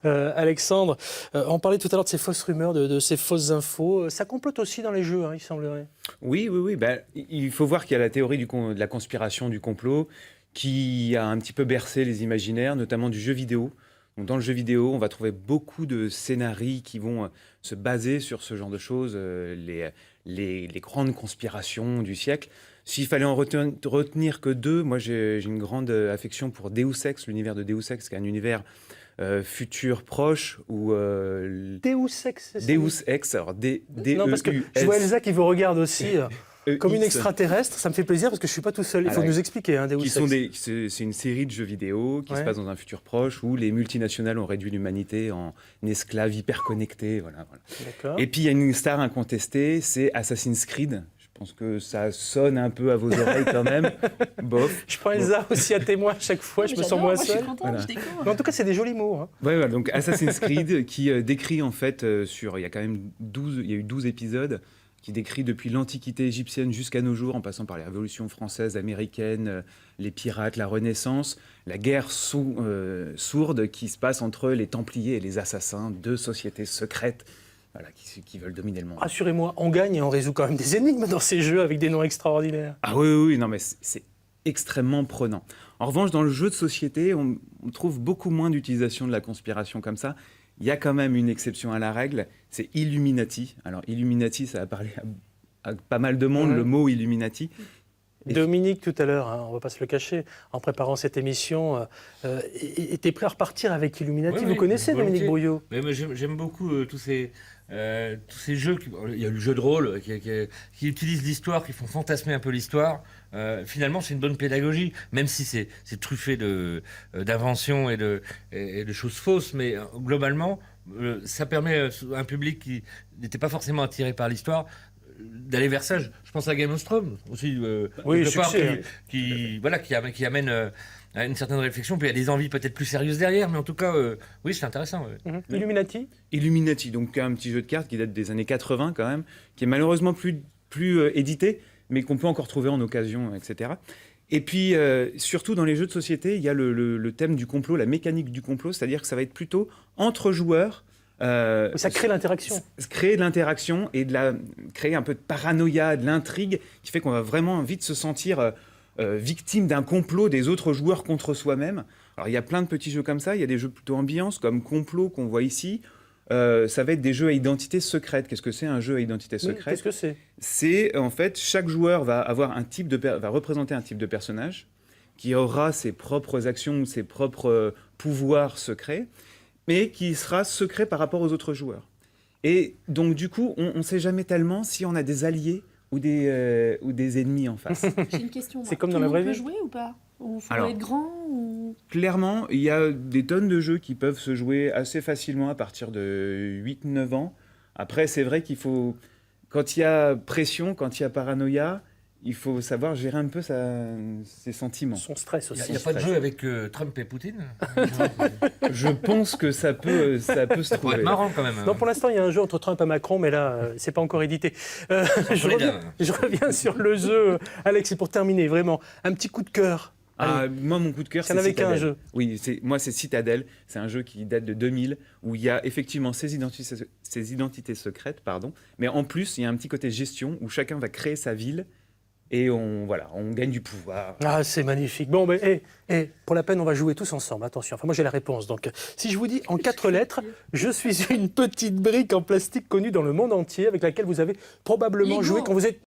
Alexandre, on parlait tout à l'heure de ces fausses rumeurs, de ces fausses infos. Ça complote aussi dans les jeux, il semblerait. Oui. Il faut voir qu'il y a la théorie de la conspiration, du complot, qui a un petit peu bercé les imaginaires, notamment du jeu vidéo. Donc, dans le jeu vidéo, on va trouver beaucoup de scénarios qui vont se baser sur ce genre de choses, les grandes conspirations du siècle. S'il fallait en retenir que deux, moi j'ai une grande affection pour Deus Ex, l'univers de Deus Ex, qui est un univers futur proche ou Deus Ex, c'est ça? Deus Ex, alors Non, parce que je vois Elsa qui vous regarde aussi comme une EX. extraterrestre. Ça me fait plaisir parce que je ne suis pas tout seul. Il faut nous expliquer, Deus Ex. C'est une série de jeux vidéo qui se passe dans un futur proche où les multinationales ont réduit l'humanité en esclaves hyper connectés. Voilà. Et puis il y a une star incontestée, c'est Assassin's Creed. Je pense que ça sonne un peu à vos oreilles quand même. Bof. Je prends Elsa aussi à témoin à chaque fois, je me sens moins seul. Je suis contente, je découvre. Mais en tout cas, c'est des jolis mots. Voilà, donc Assassin's Creed qui décrit en fait il y a quand même il y a eu 12 épisodes qui décrit depuis l'Antiquité égyptienne jusqu'à nos jours, en passant par les révolutions françaises, américaines, les pirates, la Renaissance, la guerre sourde qui se passe entre les Templiers et les Assassins, deux sociétés secrètes. Voilà, qui veulent dominer le monde. Rassurez-moi, on gagne et on résout quand même des énigmes dans ces jeux avec des noms extraordinaires. Ah oui, non mais c'est extrêmement prenant. En revanche, dans le jeu de société, on trouve beaucoup moins d'utilisation de la conspiration comme ça. Il y a quand même une exception à la règle, c'est Illuminati. Alors Illuminati, ça a parlé à pas mal de monde, le mot Illuminati. Dominique, tout à l'heure, on ne va pas se le cacher, en préparant cette émission, était prêt à repartir avec Illuminati. Vous connaissez Dominique Brouillot? Mais j'aime beaucoup tous ces jeux. Il y a le jeu de rôle qui utilise l'histoire, qui font fantasmer un peu l'histoire. Finalement, c'est une bonne pédagogie, même si c'est truffé d'inventions et de choses fausses. Mais globalement, ça permet à un public qui n'était pas forcément attiré par l'histoire d'aller vers ça. Je pense à Game of Thrones aussi, qui amène à une certaine réflexion, puis il y a des envies peut-être plus sérieuses derrière, mais en tout cas, oui, c'est intéressant. Illuminati, donc un petit jeu de cartes qui date des années 80 quand même, qui est malheureusement plus édité, mais qu'on peut encore trouver en occasion, etc. Et puis, surtout dans les jeux de société, il y a le thème du complot, la mécanique du complot, c'est-à-dire que ça va être plutôt entre joueurs. Ça crée l'interaction. Créer de l'interaction et créer un peu de paranoïa, de l'intrigue, qui fait qu'on va vraiment vite se sentir victime d'un complot des autres joueurs contre soi-même. Alors il y a plein de petits jeux comme ça, il y a des jeux plutôt ambiance, comme Complot qu'on voit ici. Ça va être des jeux à identité secrète. Qu'est-ce que c'est un jeu à identité secrète? Qu'est-ce que c'est? C'est en fait, chaque joueur va avoir va représenter un type de personnage qui aura ses propres actions, ses propres pouvoirs secrets, mais qui sera secret par rapport aux autres joueurs. Et donc, du coup, on ne sait jamais tellement si on a des alliés ou des ennemis en face. J'ai une question. C'est comme dans la vraie vie. Tout le monde peut jouer ou pas? Ou faut être grand ou... Clairement, il y a des tonnes de jeux qui peuvent se jouer assez facilement à partir de 8-9 ans. Après, c'est vrai qu'il faut... Quand il y a pression, quand il y a paranoïa, il faut savoir gérer un peu ses sentiments. Son stress aussi. Il n'y a pas de jeu avec Trump et Poutine? Je pense que ça peut se trouver. Ça pourrait être marrant quand même. Non, pour l'instant, il y a un jeu entre Trump et Macron, mais là, c'est pas encore édité. Je reviens sur le jeu. Alex, et pour terminer, vraiment, un petit coup de cœur. Moi, mon coup de cœur, c'est Citadel. Qu'un jeu. Oui, c'est Citadel. C'est un jeu qui date de 2000, où il y a effectivement ces identités secrètes, mais en plus, il y a un petit côté gestion, où chacun va créer sa ville, et on gagne du pouvoir. Ah, c'est magnifique. Bon, mais pour la peine, on va jouer tous ensemble. Attention, moi j'ai la réponse. Donc, si je vous dis en 4 lettres, je suis une petite brique en plastique connue dans le monde entier, avec laquelle vous avez probablement joué quand vous êtes...